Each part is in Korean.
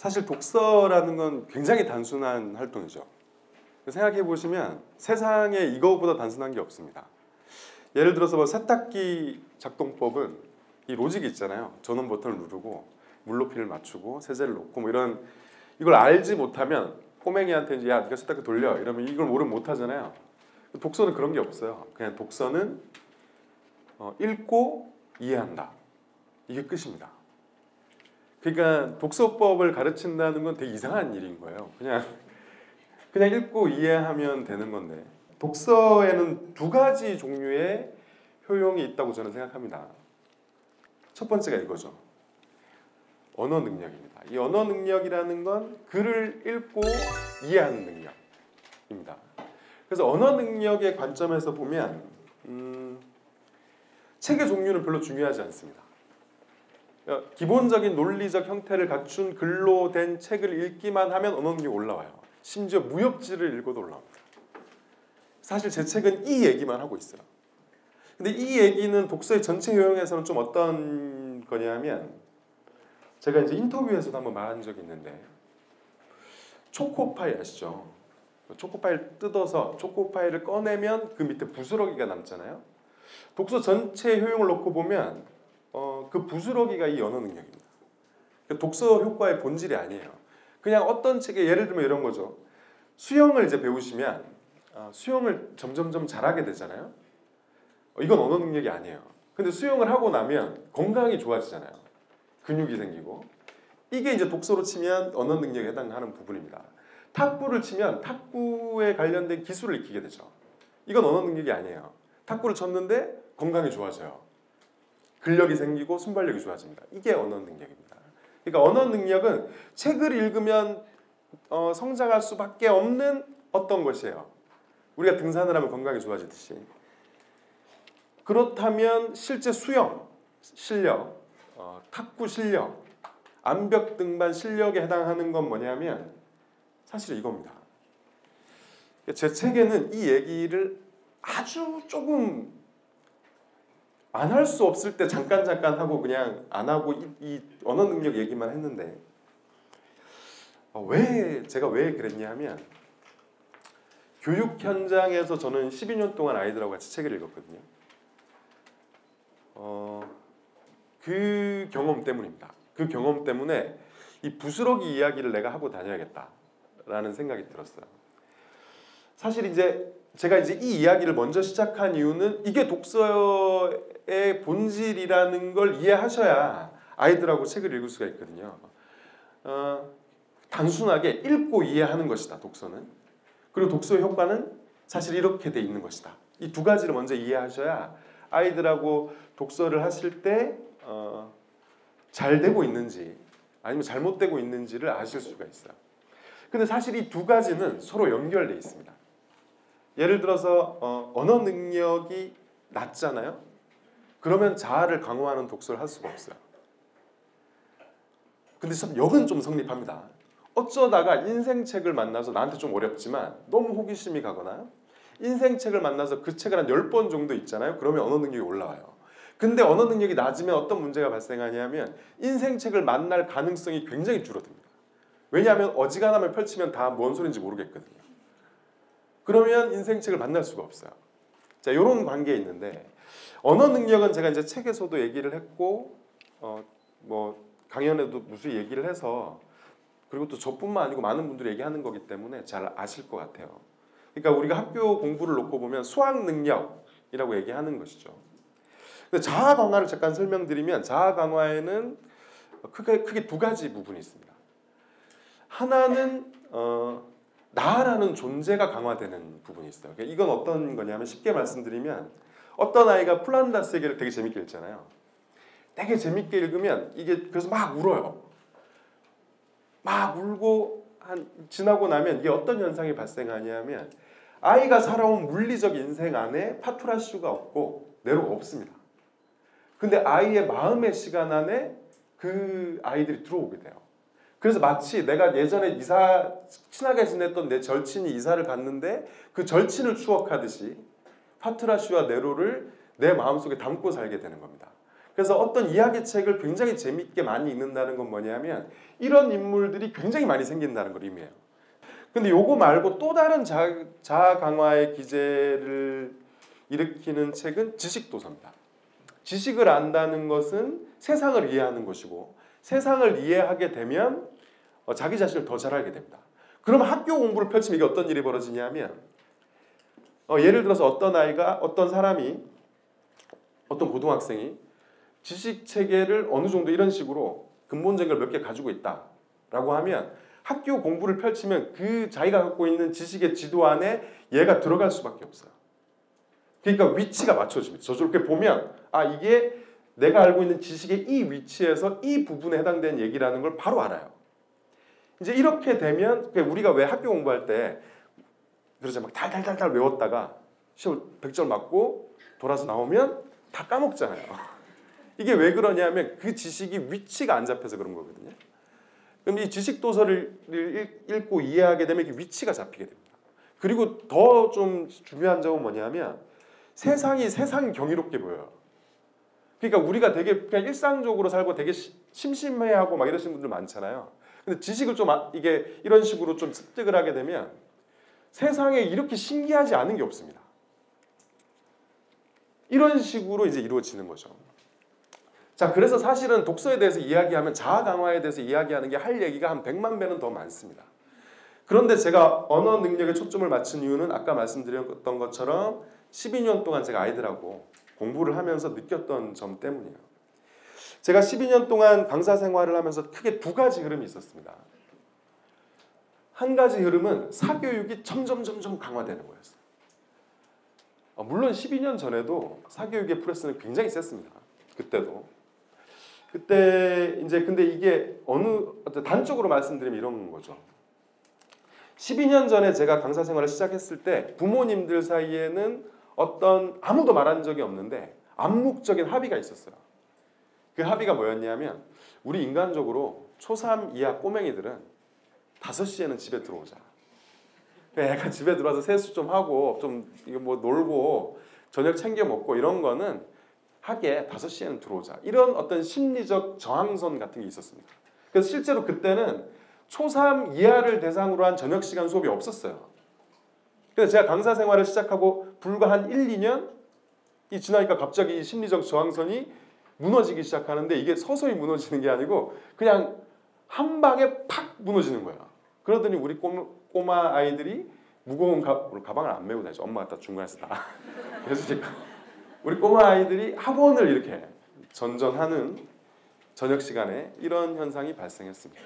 사실 독서라는 건 굉장히 단순한 활동이죠. 생각해 보시면 세상에 이거보다 단순한 게 없습니다. 예를 들어서 뭐 세탁기 작동법은 이 로직이 있잖아요. 전원 버튼을 누르고 물 높이를 맞추고 세제를 놓고 뭐 이런, 이걸 알지 못하면 꼬맹이한테 이제 야 네가 세탁기 돌려 이러면 이걸 모르면 못 하잖아요. 독서는 그런 게 없어요. 그냥 독서는 읽고 이해한다. 이게 끝입니다. 그러니까 독서법을 가르친다는 건 되게 이상한 일인 거예요. 그냥 읽고 이해하면 되는 건데, 독서에는 두 가지 종류의 효용이 있다고 저는 생각합니다. 첫 번째가 이거죠. 언어 능력입니다. 이 언어 능력이라는 건 글을 읽고 이해하는 능력입니다. 그래서 언어 능력의 관점에서 보면 책의 종류는 별로 중요하지 않습니다. 기본적인 논리적 형태를 갖춘 글로 된 책을 읽기만 하면 언어 능력이 올라와요. 심지어 무협지를 읽어도 올라옵니다. 사실 제 책은 이 얘기만 하고 있어요. 근데 이 얘기는 독서의 전체 효용에서는 좀 어떤 거냐면, 제가 이제 인터뷰에서도 한번 말한 적이 있는데, 초코파이 아시죠? 초코파이를 뜯어서 초코파이를 꺼내면 그 밑에 부스러기가 남잖아요. 독서 전체 효용을 놓고 보면 그 부스러기가 이 언어 능력입니다. 독서 효과의 본질이 아니에요. 그냥 어떤 책에, 예를 들면 이런 거죠. 수영을 이제 배우시면 수영을 점점점 잘하게 되잖아요. 이건 언어 능력이 아니에요. 근데 수영을 하고 나면 건강이 좋아지잖아요. 근육이 생기고. 이게 이제 독서로 치면 언어 능력에 해당하는 부분입니다. 탁구를 치면 탁구에 관련된 기술을 익히게 되죠. 이건 언어 능력이 아니에요. 탁구를 쳤는데 건강이 좋아져요. 근력이 생기고 순발력이 좋아집니다. 이게 언어 능력입니다. 그러니까 언어 능력은 책을 읽으면 성장할 수밖에 없는 어떤 것이에요. 우리가 등산을 하면 건강이 좋아지듯이. 그렇다면 실제 수영 실력, 탁구 실력, 암벽 등반 실력에 해당하는 건 뭐냐면 사실 이겁니다. 제 책에는 이 얘기를 아주 조금 안 할 수 없을 때 잠깐 하고 그냥 안 하고 이 언어 능력 얘기만 했는데, 제가 왜 그랬냐 하면, 교육 현장에서 저는 12년 동안 아이들하고 같이 책을 읽었거든요. 그 경험 때문입니다. 그 경험 때문에 이 부스러기 이야기를 내가 하고 다녀야겠다라는 생각이 들었어요. 사실 이제 제가 이제 이 이야기를 먼저 시작한 이유는 이게 독서의 본질이라는 걸 이해하셔야 아이들하고 책을 읽을 수가 있거든요. 단순하게 읽고 이해하는 것이다, 독서는. 그리고 독서의 효과는 사실 이렇게 돼 있는 것이다. 이 두 가지를 먼저 이해하셔야 아이들하고 독서를 하실 때 잘 되고 있는지 아니면 잘못되고 있는지를 아실 수가 있어요. 근데 사실 이 두 가지는 서로 연결돼 있습니다. 예를 들어서 언어 능력이 낮잖아요. 그러면 자아를 강화하는 독서를 할 수가 없어요. 근데 참 역은 좀 성립합니다. 어쩌다가 인생책을 만나서, 나한테 좀 어렵지만 너무 호기심이 가거나 인생책을 만나서 그 책을 한 10번 정도 읽잖아요. 그러면 언어 능력이 올라와요. 근데 언어 능력이 낮으면 어떤 문제가 발생하냐면 인생책을 만날 가능성이 굉장히 줄어듭니다. 왜냐하면 어지간하면 펼치면 다 뭔 소리인지 모르겠거든요. 그러면 인생책을 만날 수가 없어요. 자, 이런 관계에 있는데, 언어 능력은 제가 이제 책에서도 얘기를 했고 뭐 강연에도 무슨 얘기를 해서, 그리고 또 저뿐만 아니고 많은 분들이 얘기하는 거기 때문에 잘 아실 것 같아요. 그러니까 우리가 학교 공부를 놓고 보면 수학 능력이라고 얘기하는 것이죠. 근데 자아 강화를 잠깐 설명드리면, 자아 강화에는 크게 두 가지 부분이 있습니다. 하나는 나라는 존재가 강화되는 부분이 있어요. 이건 어떤 거냐면, 쉽게 말씀드리면 어떤 아이가 플란다스에게를 되게 재밌게 읽잖아요. 되게 재밌게 읽으면 이게 그래서 막 울어요. 막 울고 지나고 나면 이게 어떤 현상이 발생하냐면, 아이가 살아온 물리적 인생 안에 파투라슈가 없고 네로가 없습니다. 근데 아이의 마음의 시간 안에 그 아이들이 들어오게 돼요. 그래서 마치 내가 예전에 친하게 지냈던 내 절친이 이사를 갔는데 그 절친을 추억하듯이 파트라슈와 네로를 내 마음속에 담고 살게 되는 겁니다. 그래서 어떤 이야기책을 굉장히 재밌게 많이 읽는다는 건 뭐냐면 이런 인물들이 굉장히 많이 생긴다는 걸 의미해요. 근데 요거 말고 또 다른 자아 강화의 기제를 일으키는 책은 지식도서입니다. 지식을 안다는 것은 세상을 이해하는 것이고 세상을 이해하게 되면 자기 자신을 더 잘 알게 됩니다. 그럼 학교 공부를 펼치면 이게 어떤 일이 벌어지냐면 예를 들어서 어떤 사람이 어떤 고등학생이 지식 체계를 어느 정도 이런 식으로 근본적인 걸 몇 개 가지고 있다라고 하면 학교 공부를 펼치면 그 자기가 갖고 있는 지식의 지도 안에 얘가 들어갈 수밖에 없어요. 그러니까 위치가 맞춰집니다. 저렇게 보면 이게 내가 알고 있는 지식의 이 위치에서 이 부분에 해당되는 얘기라는 걸 바로 알아요. 이제 이렇게 되면 우리가 왜 학교 공부할 때 그러죠. 막 달달달달 외웠다가 시험 100점 맞고 돌아서 나오면 다 까먹잖아요. 이게 왜 그러냐면 그 지식이 위치가 안 잡혀서 그런 거거든요. 그럼 이 지식 도서를 읽고 이해하게 되면 이게 위치가 잡히게 됩니다. 그리고 더 좀 중요한 점은 뭐냐면 세상이 세상 경이롭게 보여요. 그러니까 우리가 되게 그냥 일상적으로 살고 되게 심심해하고 막 이러시는 분들 많잖아요. 근데 지식을 좀 이게 이런 식으로 좀 습득을 하게 되면 세상에 이렇게 신기하지 않은 게 없습니다. 이런 식으로 이제 이루어지는 거죠. 자, 그래서 사실은 독서에 대해서 이야기하면 자아 강화에 대해서 이야기하는 게 할 얘기가 한 100만 배는 더 많습니다. 그런데 제가 언어 능력에 초점을 맞춘 이유는 아까 말씀드렸던 것처럼 12년 동안 제가 아이들하고 공부를 하면서 느꼈던 점 때문이에요. 제가 12년 동안 강사 생활을 하면서 크게 두 가지 흐름이 있었습니다. 한 가지 흐름은 사교육이 점점 강화되는 거였어요. 물론 12년 전에도 사교육의 프레스는 굉장히 셌습니다. 그때 이제 근데 이게 단적으로 말씀드리면 이런 거죠. 12년 전에 제가 강사 생활을 시작했을 때 부모님들 사이에는 아무도 말한 적이 없는데 암묵적인 합의가 있었어요. 그 합의가 뭐였냐면 우리 인간적으로 초3 이하 꼬맹이들은 5시에는 집에 들어오자. 애가 집에 들어와서 세수 좀 하고 좀 이거 뭐 놀고 저녁 챙겨 먹고 이런 거는 하게 5시에는 들어오자. 이런 어떤 심리적 저항선 같은 게 있었습니다. 그래서 실제로 그때는 초3 이하를 대상으로 한 저녁 시간 수업이 없었어요. 그래서 제가 강사 생활을 시작하고 불과 한 1, 2년 지나니까 갑자기 이 심리적 저항선이 무너지기 시작하는데 이게 서서히 무너지는 게 아니고 그냥 한 방에 팍 무너지는 거예요. 그러더니 우리 꼬마 아이들이 무거운 가방을 안 메고 다니죠. 엄마가 다 중간에서 다 해주니까 우리 꼬마 아이들이 학원을 이렇게 전전하는 저녁 시간에 이런 현상이 발생했습니다.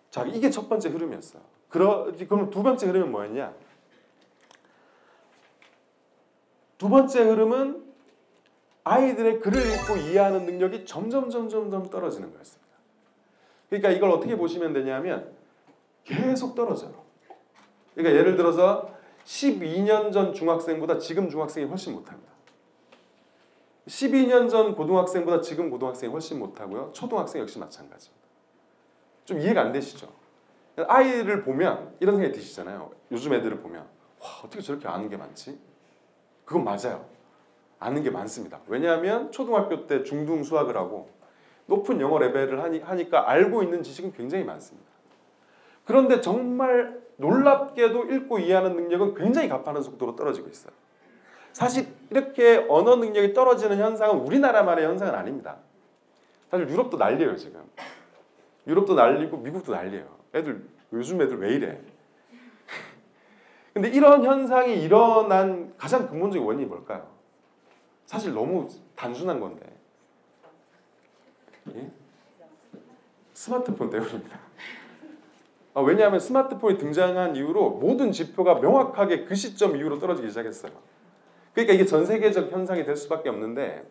자, 이게 첫 번째 흐름이었어요. 그럼 두 번째 흐름은 뭐였냐? 두 번째 흐름은 아이들의 글을 읽고 이해하는 능력이 점점 떨어지는 거였습니다. 그러니까 이걸 어떻게 보시면 되냐면 계속 떨어져요. 그러니까 예를 들어서 12년 전 중학생보다 지금 중학생이 훨씬 못합니다. 12년 전 고등학생보다 지금 고등학생이 훨씬 못하고요. 초등학생 역시 마찬가지입니다. 좀 이해가 안 되시죠? 아이를 보면 이런 생각이 드시잖아요. 요즘 애들을 보면 와, 어떻게 저렇게 아는 게 많지? 그건 맞아요. 아는 게 많습니다. 왜냐하면 초등학교 때 중등 수학을 하고 높은 영어 레벨을 하니까 알고 있는 지식은 굉장히 많습니다. 그런데 정말 놀랍게도 읽고 이해하는 능력은 굉장히 가파른 속도로 떨어지고 있어요. 사실 이렇게 언어 능력이 떨어지는 현상은 우리나라만의 현상은 아닙니다. 사실 유럽도 난리예요 지금. 유럽도 난리고 미국도 난리예요. 요즘 애들 왜 이래? 근데 이런 현상이 일어난 가장 근본적인 원인이 뭘까요? 사실 너무 단순한 건데 스마트폰 때문입니다. 왜냐하면 스마트폰이 등장한 이후로 모든 지표가 명확하게 그 시점 이후로 떨어지기 시작했어요. 그러니까 이게 전 세계적 현상이 될 수밖에 없는데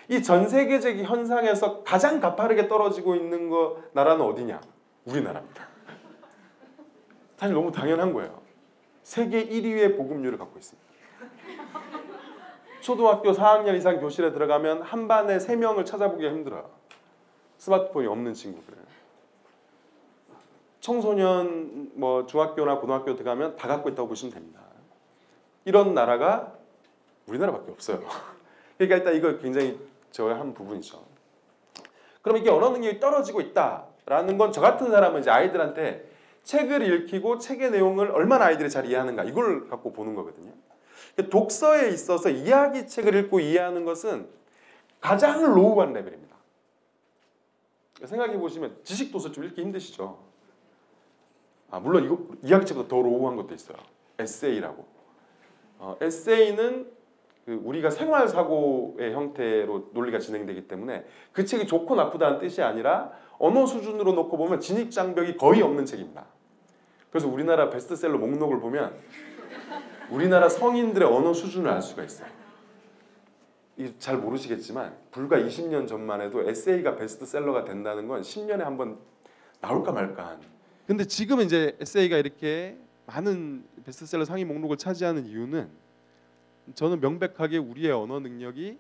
이 전 세계적 현상에서 가장 가파르게 떨어지고 있는 나라는 어디냐? 우리나라입니다. 사실 너무 당연한 거예요. 세계 1위의 보급률을 갖고 있습니다. 초등학교 4학년 이상 교실에 들어가면 한 반에 3명을 찾아보기가 힘들어요. 스마트폰이 없는 친구들. 청소년 중학교나 고등학교 들어가면 다 갖고 있다고 보시면 됩니다. 이런 나라가 우리나라밖에 없어요. 그러니까 일단 이거 굉장히 저의 한 부분이죠. 그럼 이게 언어 능력이 떨어지고 있다라는 건 저 같은 사람은 이제 아이들한테 책을 읽히고 책의 내용을 얼마나 아이들이 잘 이해하는가 이걸 갖고 보는 거거든요. 독서에 있어서 이야기 책을 읽고 이해하는 것은 가장 로우한 레벨입니다. 생각해 보시면 지식 도서 좀 읽기 힘드시죠? 물론 이거 이야기책보다 더 로우한 것도 있어요. 에세이라고. 에세이는 우리가 생활 사고의 형태로 논리가 진행되기 때문에 그 책이 좋고 나쁘다는 뜻이 아니라 언어 수준으로 놓고 보면 진입 장벽이 거의 없는 책입니다. 그래서 우리나라 베스트셀러 목록을 보면 우리나라 성인들의 언어 수준을 알 수가 있어요. 잘 모르시겠지만 불과 20년 전만 해도 에세이가 베스트셀러가 된다는 건 10년에 한 번 나올까 말까 한. 근데 지금 이제 에세이가 이렇게 많은 베스트셀러 상위 목록을 차지하는 이유는 저는 명백하게 우리의 언어 능력이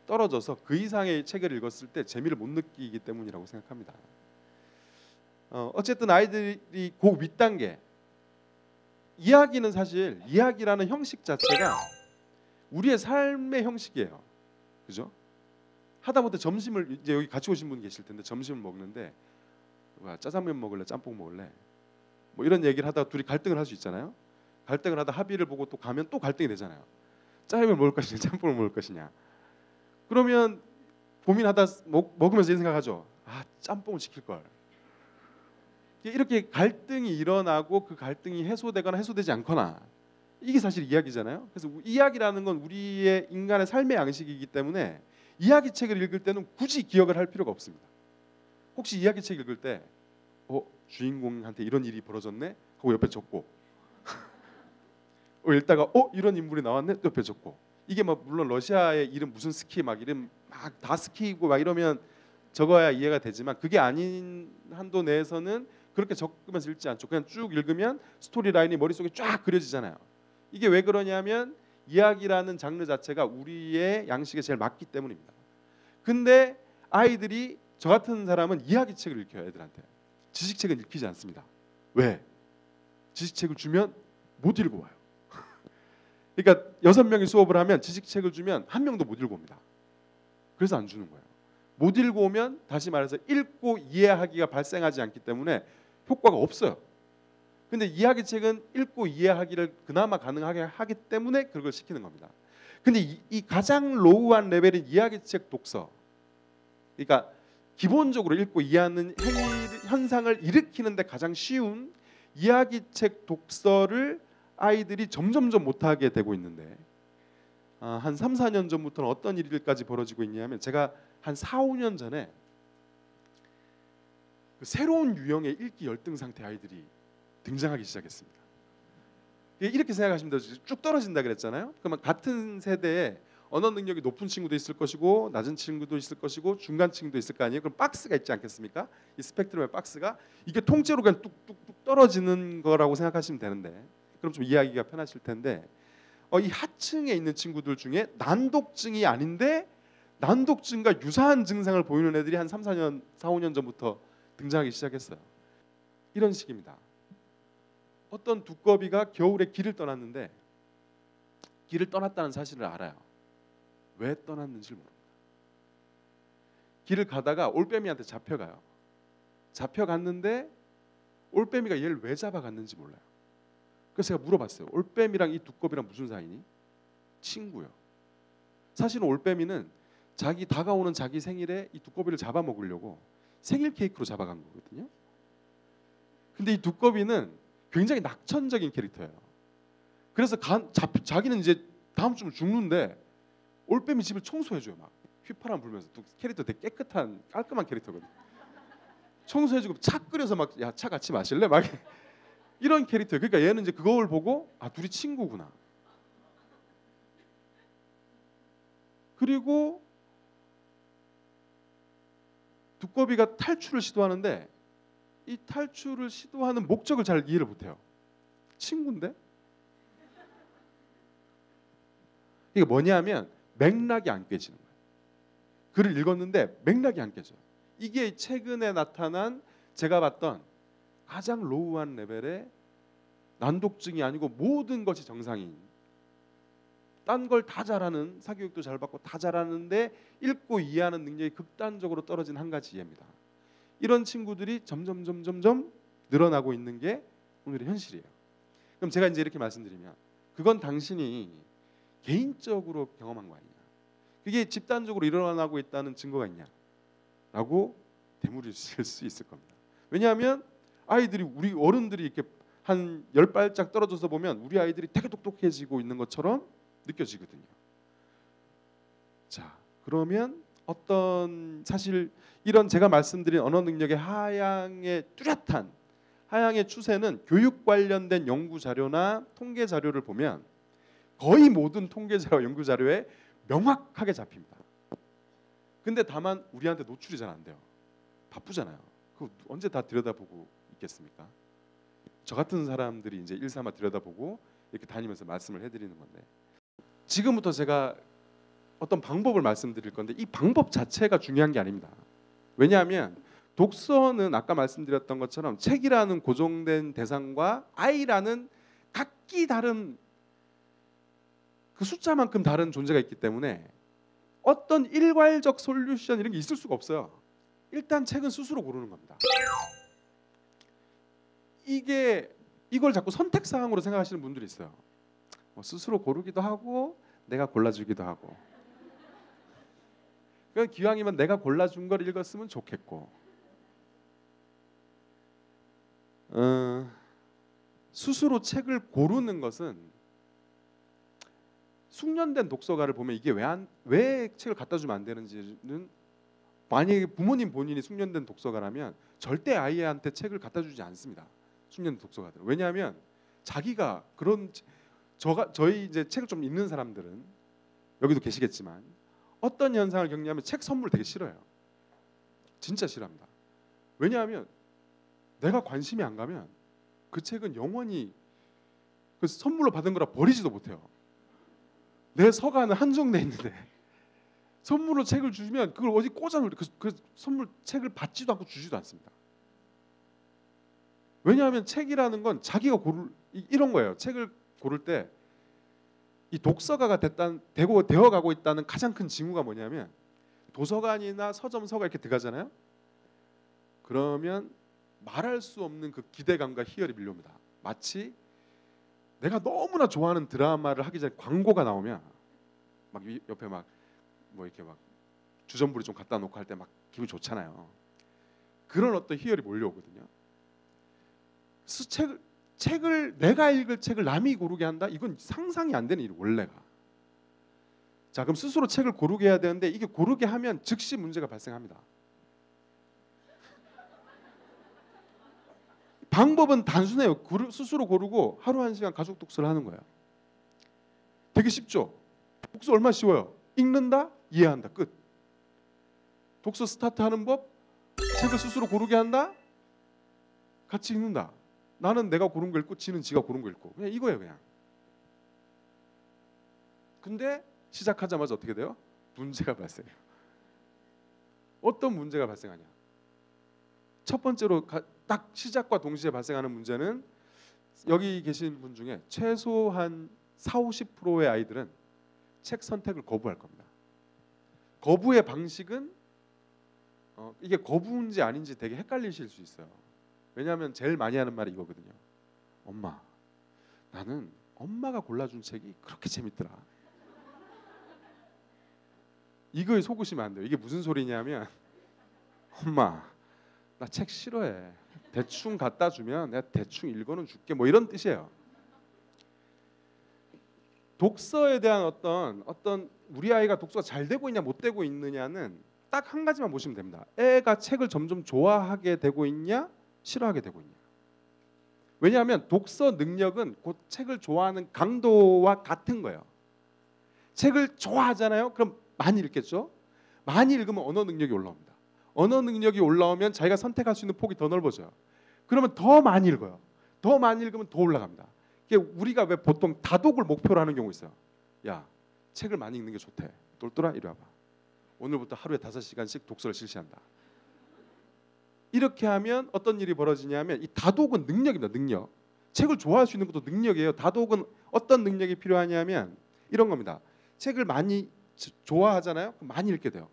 떨어져서 그 이상의 책을 읽었을 때 재미를 못 느끼기 때문이라고 생각합니다. 어쨌든 아이들이 그 윗단계 이야기는 사실 이야기라는 형식 자체가 우리의 삶의 형식이에요. 그죠? 하다못해 점심을 이제 여기 같이 오신 분 계실 텐데 점심을 먹는데 짜장면 먹을래 짬뽕 먹을래 뭐 이런 얘기를 하다가 둘이 갈등을 할 수 있잖아요. 갈등을 하다 합의를 보고 또 가면 또 갈등이 되잖아요. 짜장면 먹을 것이냐 짬뽕을 먹을 것이냐. 그러면 고민하다 먹으면서 이런 생각하죠. 짬뽕을 시킬 걸. 이렇게 갈등이 일어나고 그 갈등이 해소되거나 해소되지 않거나 이게 사실 이야기잖아요. 그래서 이야기라는 건 우리의 인간의 삶의 양식이기 때문에 이야기책을 읽을 때는 굳이 기억을 할 필요가 없습니다. 혹시 이야기책 읽을 때 주인공한테 이런 일이 벌어졌네 하고 옆에 적고 읽다가 이런 인물이 나왔네 옆에 적고 이게 물론 러시아의 이름 무슨 스키 이름 다 스키고 이러면 적어야 이해가 되지만 그게 아닌 한도 내에서는 그렇게 적으면서 읽지 않죠. 그냥 쭉 읽으면 스토리 라인이 머릿속에 쫙 그려지잖아요. 이게 왜 그러냐면 이야기라는 장르 자체가 우리의 양식에 제일 맞기 때문입니다. 근데 아이들이 저 같은 사람은 이야기책을 읽혀요. 애들한테. 지식책은 읽히지 않습니다. 왜? 지식책을 주면 못 읽어와요. 그러니까 6명이 수업을 하면 지식책을 주면 한 명도 못 읽어옵니다. 그래서 안 주는 거예요. 못 읽어오면 다시 말해서 읽고 이해하기가 발생하지 않기 때문에 효과가 없어요. 근데 이야기책은 읽고 이해하기를 그나마 가능하게 하기 때문에 그걸 시키는 겁니다. 근데 이 가장 로우한 레벨인 이야기책 독서, 그러니까 기본적으로 읽고 이해하는 현상을 일으키는데 가장 쉬운 이야기책 독서를 아이들이 점점점 못하게 되고 있는데 한 3, 4년 전부터는 어떤 일들까지 벌어지고 있냐면 제가 한 4, 5년 전에 새로운 유형의 읽기 열등 상태 아이들이 등장하기 시작했습니다. 이렇게 생각하시면 돼요. 쭉 떨어진다 그랬잖아요. 그러면 같은 세대에 언어 능력이 높은 친구도 있을 것이고 낮은 친구도 있을 것이고 중간 친구도 있을 거 아니에요. 그럼 박스가 있지 않겠습니까? 이 스펙트럼의 박스가 이게 통째로 그냥 뚝뚝뚝 떨어지는 거라고 생각하시면 되는데 그럼 좀 이해하기가 편하실 텐데 이 하층에 있는 친구들 중에 난독증이 아닌데 난독증과 유사한 증상을 보이는 애들이 한 3, 4년, 4, 5년 전부터 등장하기 시작했어요. 이런 식입니다. 어떤 두꺼비가 겨울에 길을 떠났는데 길을 떠났다는 사실을 알아요. 왜 떠났는지 모릅니다. 길을 가다가 올빼미한테 잡혀가요. 잡혀갔는데 올빼미가 얘를 왜 잡아갔는지 몰라요. 그래서 제가 물어봤어요. 올빼미랑 이 두꺼비랑 무슨 사이니? 친구요. 사실은 올빼미는 다가오는 자기 생일에 이 두꺼비를 잡아먹으려고 생일 케이크로 잡아간 거거든요. 근데 이 두꺼비는 굉장히 낙천적인 캐릭터예요. 그래서 자기는 이제 다음 주면 죽는데 올빼미 집을 청소해줘요. 막 휘파람 불면서. 캐릭터 되게 깨끗한 깔끔한 캐릭터거든요. 청소해주고 차 끓여서 막 야 차 같이 마실래? 막 이런 캐릭터예요. 그러니까 얘는 이제 그걸 보고 둘이 친구구나. 그리고 두꺼비가 탈출을 시도하는데 이 탈출을 시도하는 목적을 잘 이해를 못해요. 친구인데? 이게 뭐냐면 맥락이 안 깨지는 거예요. 글을 읽었는데 맥락이 안 깨져요. 이게 최근에 나타난 제가 봤던 가장 로우한 레벨의 난독증이 아니고 모든 것이 정상인 딴 걸 다 잘하는, 사교육도 잘 받고 다 잘하는데 읽고 이해하는 능력이 극단적으로 떨어진 한 가지 이해입니다. 이런 친구들이 점점 늘어나고 있는 게 오늘의 현실이에요. 그럼 제가 이제 이렇게 말씀드리면 그건 당신이 개인적으로 경험한 거 아니냐, 그게 집단적으로 일어나고 있다는 증거가 있냐라고 되물으실 수 있을 겁니다. 왜냐하면 아이들이, 우리 어른들이 이렇게 한 10발짝 떨어져서 보면 우리 아이들이 되게 똑똑해지고 있는 것처럼 느껴지거든요. 자, 그러면 어떤, 사실 이런 제가 말씀드린 언어 능력의 하향의 뚜렷한 하향의 추세는 교육 관련된 연구 자료나 통계 자료를 보면 거의 모든 통계 자료, 연구 자료에 명확하게 잡힙니다. 근데 다만 우리한테 노출이 잘 안 돼요. 바쁘잖아요. 그 언제 다 들여다보고 있겠습니까? 저 같은 사람들이 이제 일삼아 들여다보고 이렇게 다니면서 말씀을 해드리는 건데, 지금부터 제가 어떤 방법을 말씀드릴 건데 이 방법 자체가 중요한 게 아닙니다. 왜냐하면 독서는 아까 말씀드렸던 것처럼 책이라는 고정된 대상과 아이라는 각기 다른 그 숫자만큼 다른 존재가 있기 때문에 어떤 일괄적 솔루션 이런 게 있을 수가 없어요. 일단 책은 스스로 고르는 겁니다. 이걸 자꾸 선택 사항으로 생각하시는 분들이 있어요. 스스로 고르기도 하고 내가 골라주기도 하고. 그러니까 기왕이면 내가 골라준 걸 읽었으면 좋겠고. 스스로 책을 고르는 것은, 숙련된 독서가를 보면 이게 왜 책을 갖다 주면 안 되는지는, 만약에 부모님 본인이 숙련된 독서가라면 절대 아이한테 책을 갖다 주지 않습니다. 숙련된 독서가들. 왜냐하면 자기가 그런, 저희 이제 책을 좀 읽는 사람들은 여기도 계시겠지만 어떤 현상을 겪냐면 책 선물 되게 싫어요. 진짜 싫어합니다. 왜냐하면 내가 관심이 안 가면 그 책은 영원히 그 선물로 받은 거라 버리지도 못해요. 내 서가는 한정돼 있는데 선물로 책을 주시면 그걸 어디 꽂아놓을 그 선물 책을 받지도 않고 주지도 않습니다. 왜냐하면 책이라는 건 자기가 이런 거예요. 책을 고를 때 이 독서가가 되어가고 있다는 가장 큰 징후가 뭐냐면, 도서관이나 서점서가 이렇게 들어가잖아요. 그러면 말할 수 없는 그 기대감과 희열이 밀려옵니다. 마치 내가 너무나 좋아하는 드라마를 하기 전에 광고가 나오면 막 옆에 막 뭐 이렇게 막 주전부리 좀 갖다 놓고 할 때 막 기분 좋잖아요. 그런 어떤 희열이 몰려오거든요. 책을 내가 읽을 책을 남이 고르게 한다? 이건 상상이 안 되는 일이 원래가. 자, 그럼 스스로 책을 고르게 해야 되는데 이게 고르게 하면 즉시 문제가 발생합니다. 방법은 단순해요. 스스로 고르고 하루 1시간 가족 독서를 하는 거예요. 되게 쉽죠? 독서 얼마나 쉬워요. 읽는다, 이해한다, 끝. 독서 스타트하는 법, 책을 스스로 고르게 한다, 같이 읽는다. 나는 내가 고른 거 읽고 지는 지가 고른 거 읽고, 그냥 이거예요. 그냥. 근데 시작하자마자 어떻게 돼요? 문제가 발생해요. 어떤 문제가 발생하냐? 첫 번째로 딱 시작과 동시에 발생하는 문제는, 여기 계신 분 중에 최소한 40~50%의 아이들은 책 선택을 거부할 겁니다. 거부의 방식은 이게 거부인지 아닌지 되게 헷갈리실 수 있어요. 왜냐하면 제일 많이 하는 말이 이거거든요. 엄마, 나는 엄마가 골라준 책이 그렇게 재밌더라. 이거에 속으시면 안 돼요. 이게 무슨 소리냐면, 엄마, 나 책 싫어해. 대충 갖다 주면 내가 대충 읽어는 줄게. 뭐 이런 뜻이에요. 독서에 대한 어떤 우리 아이가 독서가 잘 되고 있냐 못 되고 있느냐는 딱 한 가지만 보시면 됩니다. 애가 책을 점점 좋아하게 되고 있냐, 싫어하게 되고 있냐. 왜냐하면 독서 능력은 곧 책을 좋아하는 강도와 같은 거예요. 책을 좋아하잖아요. 그럼 많이 읽겠죠. 많이 읽으면 언어 능력이 올라옵니다. 언어 능력이 올라오면 자기가 선택할 수 있는 폭이 더 넓어져요. 그러면 더 많이 읽어요. 더 많이 읽으면 더 올라갑니다. 이게 우리가 왜 보통 다독을 목표로 하는 경우 있어요. 야, 책을 많이 읽는 게 좋대. 똘똘아, 이리 와봐. 오늘부터 하루에 5시간씩 독서를 실시한다. 이렇게 하면 어떤 일이 벌어지냐면, 이 다독은 능력입니다. 능력. 책을 좋아할 수 있는 것도 능력이에요. 다독은 어떤 능력이 필요하냐면, 이런 겁니다. 책을 많이 좋아하잖아요. 그럼 많이 읽게 돼요.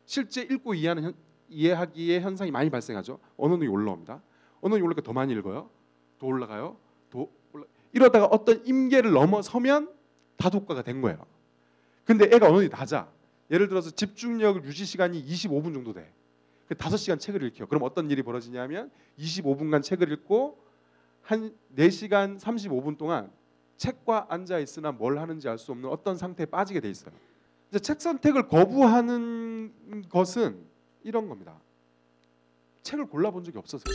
실제 읽고 이해하기에 현상이 많이 발생하죠. 언어능력이 올라옵니다. 언어능력이 올라니까 더 많이 읽어요. 더 올라가요. 이러다가 어떤 임계를 넘어서면 다독가가 된 거예요. 근데 애가 언어능력이 낮아. 예를 들어서 집중력을 유지 시간이 25분 정도 돼. 5시간 책을 읽혀. 그럼 어떤 일이 벌어지냐면 25분간 책을 읽고 한 4시간 35분 동안 책과 앉아 있으나 뭘 하는지 알 수 없는 어떤 상태에 빠지게 돼 있어요. 이제 책 선택을 거부하는 것은 이런 겁니다. 책을 골라본 적이 없어서요.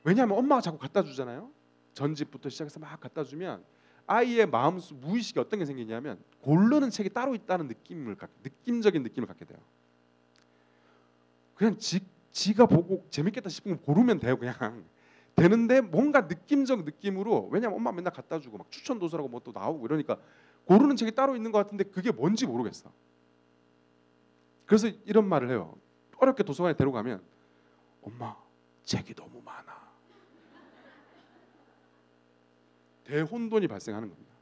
왜냐하면 엄마가 자꾸 갖다 주잖아요. 전집부터 시작해서 막 갖다 주면 아이의 마음속 무의식이 어떤 게 생기냐면 고르는 책이 따로 있다는 느낌적인 느낌을 갖게 돼요. 그냥 지가 보고 재밌겠다 싶으면 고르면 돼요. 그냥 되는데 뭔가 느낌적 느낌으로, 왜냐면 엄마 맨날 갖다 주고 막 추천 도서라고 뭐 또 나오고 이러니까 고르는 책이 따로 있는 것 같은데 그게 뭔지 모르겠어. 그래서 이런 말을 해요. 어렵게 도서관에 데려가면 엄마 책이 너무 많아. 대혼돈이 발생하는 겁니다.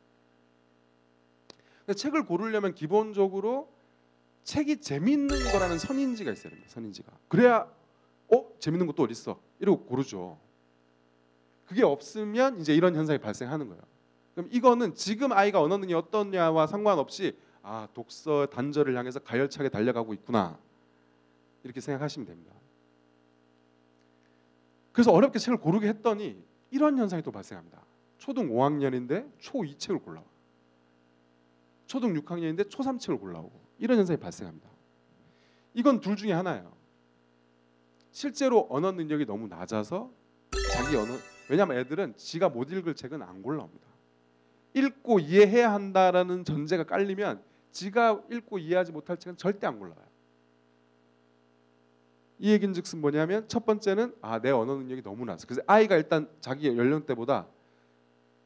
책을 고르려면 기본적으로 책이 재밌는 거라는 선인지가 있어야 됩니다. 선인지가. 그래야 재밌는 것도 어디 있어? 이러고 고르죠. 그게 없으면 이제 이런 현상이 발생하는 거예요. 그럼 이거는 지금 아이가 언어 능력이 어떠냐와 상관없이 독서 단절을 향해서 가열차게 달려가고 있구나, 이렇게 생각하시면 됩니다. 그래서 어렵게 책을 고르게 했더니 이런 현상이 또 발생합니다. 초등 5학년인데 초2 책을 골라와. 초등 6학년인데 초3 책을 골라오고, 이런 현상이 발생합니다. 이건 둘 중에 하나예요. 실제로 언어 능력이 너무 낮아서 왜냐하면 애들은 지가 못 읽을 책은 안 골라옵니다. 읽고 이해해야 한다라는 전제가 깔리면 지가 읽고 이해하지 못할 책은 절대 안 골라요. 이 얘긴즉슨 뭐냐면, 첫 번째는 내 언어 능력이 너무 낮아. 그래서 아이가 일단 자기 연령대보다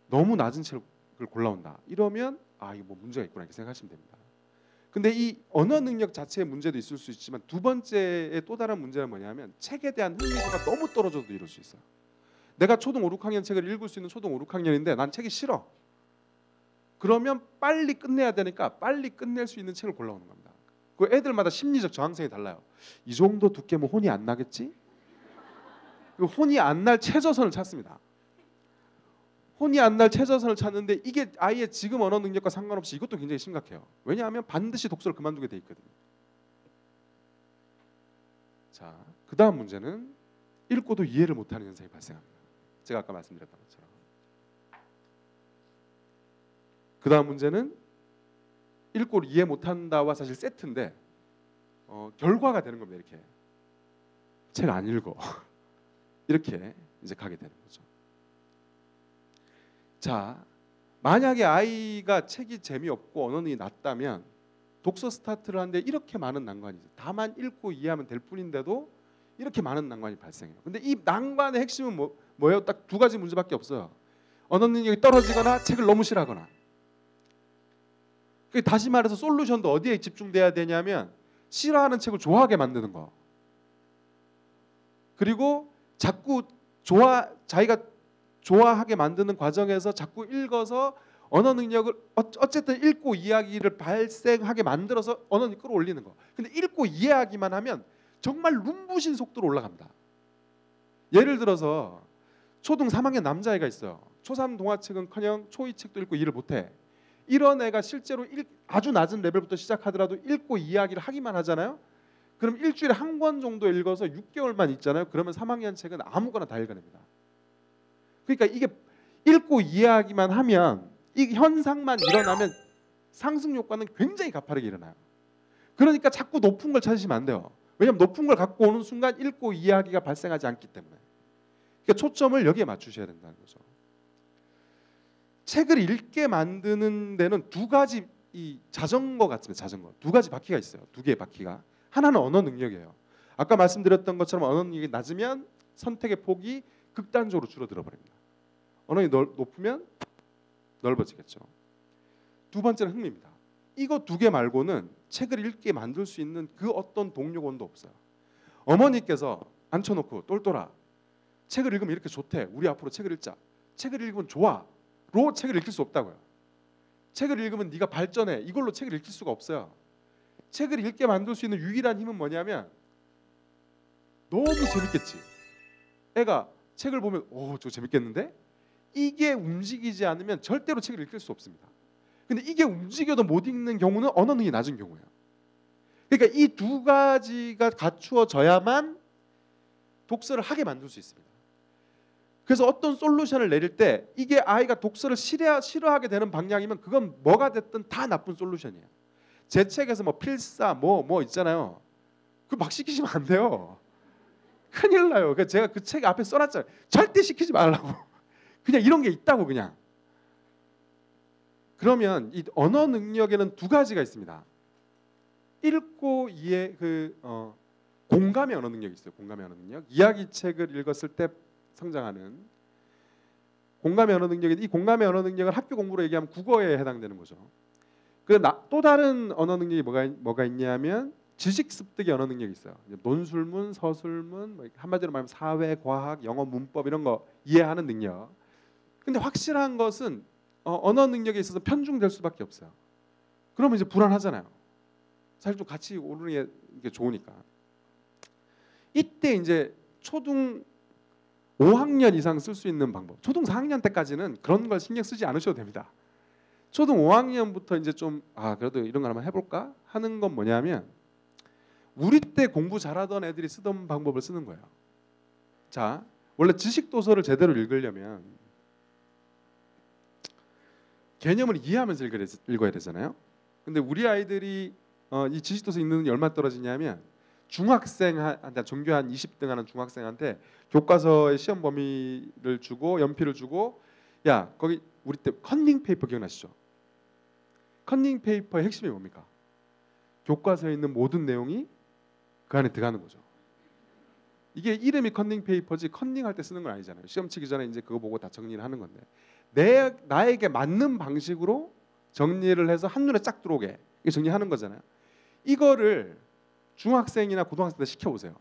너무 낮은 책을 골라온다. 이러면 이거 뭐 문제가 있구나, 이렇게 생각하시면 됩니다. 근데 이 언어 능력 자체의 문제도 있을 수 있지만, 두 번째의 또 다른 문제는 뭐냐면 책에 대한 흥미도가 너무 떨어져도 이럴 수 있어요. 내가 초등 5, 6학년 책을 읽을 수 있는 초등 5, 6학년인데 난 책이 싫어. 그러면 빨리 끝내야 되니까 빨리 끝낼 수 있는 책을 골라오는 겁니다. 그 애들마다 심리적 저항성이 달라요. 이 정도 두께면 혼이 안 나겠지? 그 혼이 안 날 최저선을 찾습니다. 혼이 안 날 최저선을 찾는데 이게 아이의 지금 언어 능력과 상관없이 이것도 굉장히 심각해요. 왜냐하면 반드시 독서를 그만두게 돼 있거든요. 자, 그 다음 문제는 읽고도 이해를 못하는 현상이 발생합니다. 제가 아까 말씀드렸던 것처럼. 그 다음 문제는 읽고 이해 못한다와 사실 세트인데 결과가 되는 겁니다. 이렇게 책 안 읽어. 이렇게 이제 가게 되는 거죠. 자, 만약에 아이가 책이 재미없고 언어 능력이 낮다면 독서 스타트를 하는데 이렇게 많은 난관이 있어요. 다만 읽고 이해하면 될 뿐인데도 이렇게 많은 난관이 발생해요. 근데 이 난관의 핵심은 뭐예요? 딱 두 가지 문제밖에 없어요. 언어 능력이 떨어지거나 책을 너무 싫어하거나. 다시 말해서 솔루션도 어디에 집중돼야 되냐면 싫어하는 책을 좋아하게 만드는 거. 그리고 자꾸 자기가 좋아하게 만드는 과정에서 자꾸 읽어서 언어 능력을 어쨌든 읽고 이해하기를 발생하게 만들어서 언어 능력을 끌어올리는 거. 근데 읽고 이해하기만 하면 정말 눈부신 속도로 올라갑니다. 예를 들어서 초등 3학년 남자애가 있어요. 초3 동화책은커녕 초2 책도 읽고 이해를 못해. 이런 애가 실제로 아주 낮은 레벨부터 시작하더라도 읽고 이해하기를 하기만 하잖아요. 그럼 일주일에 한 권 정도 읽어서 6개월만 읽잖아요. 그러면 3학년 책은 아무거나 다 읽어냅니다. 그러니까 이게 읽고 이해하기만 하면, 이 현상만 일어나면 상승 효과는 굉장히 가파르게 일어나요. 그러니까 자꾸 높은 걸 찾으시면 안 돼요. 왜냐하면 높은 걸 갖고 오는 순간 읽고 이해하기가 발생하지 않기 때문에. 그러니까 초점을 여기에 맞추셔야 된다는 거죠. 책을 읽게 만드는 데는 두 가지 자전거 같습니다. 자전거. 두 가지 바퀴가 있어요. 두 개의 바퀴가. 하나는 언어 능력이에요. 아까 말씀드렸던 것처럼 언어 능력이 낮으면 선택의 폭이 극단적으로 줄어들어 버립니다. 언어 능력이 높으면 넓어지겠죠. 두 번째는 흥미입니다. 이거 두 개 말고는 책을 읽게 만들 수 있는 그 어떤 동력원도 없어요. 어머니께서 앉혀놓고 똘똘아, 책을 읽으면 이렇게 좋대. 우리 앞으로 책을 읽자. 책을 읽으면 좋아. 로 책을 읽힐 수 없다고요. 책을 읽으면 네가 발전해. 이걸로 책을 읽힐 수가 없어요. 책을 읽게 만들 수 있는 유일한 힘은 뭐냐면 너무 재밌겠지. 애가 책을 보면 저거 재밌겠는데? 이게 움직이지 않으면 절대로 책을 읽을 수 없습니다. 근데 이게 움직여도 못 읽는 경우는 언어 능력이 낮은 경우예요. 그러니까 이 두 가지가 갖추어져야만 독서를 하게 만들 수 있습니다. 그래서 어떤 솔루션을 내릴 때 이게 아이가 독서를 싫어하게 되는 방향이면 그건 뭐가 됐든 다 나쁜 솔루션이에요. 제 책에서 뭐 필사 뭐 있잖아요. 그 막 시키시면 안 돼요. 큰일 나요. 그래서 제가 그 책 앞에 써놨잖아요. 절대 시키지 말라고. 그냥 이런 게 있다고 그냥. 그러면 이 언어 능력에는 두 가지가 있습니다. 읽고 공감의 언어 능력이 있어요. 공감의 언어 능력. 이야기책을 읽었을 때 성장하는 공감의 언어 능력인데 이 공감의 언어 능력은 학교 공부로 얘기하면 국어에 해당되는 거죠. 또 다른 언어 능력이 뭐가 있냐면 지식 습득의 언어 능력이 있어요. 논술문, 서술문, 한마디로 말하면 사회, 과학, 영어, 문법 이런 거 이해하는 능력. 근데 확실한 것은 언어 능력에 있어서 편중될 수밖에 없어요. 그러면 이제 불안하잖아요. 사실 좀 같이 오르는 게 좋으니까. 이때 이제 초등 5학년 이상 쓸 수 있는 방법. 초등 4학년 때까지는 그런 걸 신경 쓰지 않으셔도 됩니다. 초등 5학년부터 이제 좀 그래도 이런 걸 한번 해볼까 하는 건 뭐냐면 우리 때 공부 잘하던 애들이 쓰던 방법을 쓰는 거예요. 자, 원래 지식 도서를 제대로 읽으려면 개념을 이해하면서 읽어야 되잖아요. 근데 우리 아이들이 이 지식 도서 읽는 게 얼마 떨어지냐면 중학생한테 전교 한 20등 하는 중학생한테 교과서의 시험 범위를 주고 연필을 주고 야 거기 우리 때 컨닝 페이퍼 기억나시죠? 컨닝 페이퍼의 핵심이 뭡니까? 교과서에 있는 모든 내용이 그 안에 들어가는 거죠. 이게 이름이 컨닝 페이퍼지 컨닝할 때 쓰는 건 아니잖아요. 시험 치기 전에 이제 그거 보고 다 정리를 하는 건데 나에게 맞는 방식으로 정리를 해서 한눈에 쫙 들어오게 이게 정리하는 거잖아요. 이거를 중학생이나 고등학생 때 시켜보세요.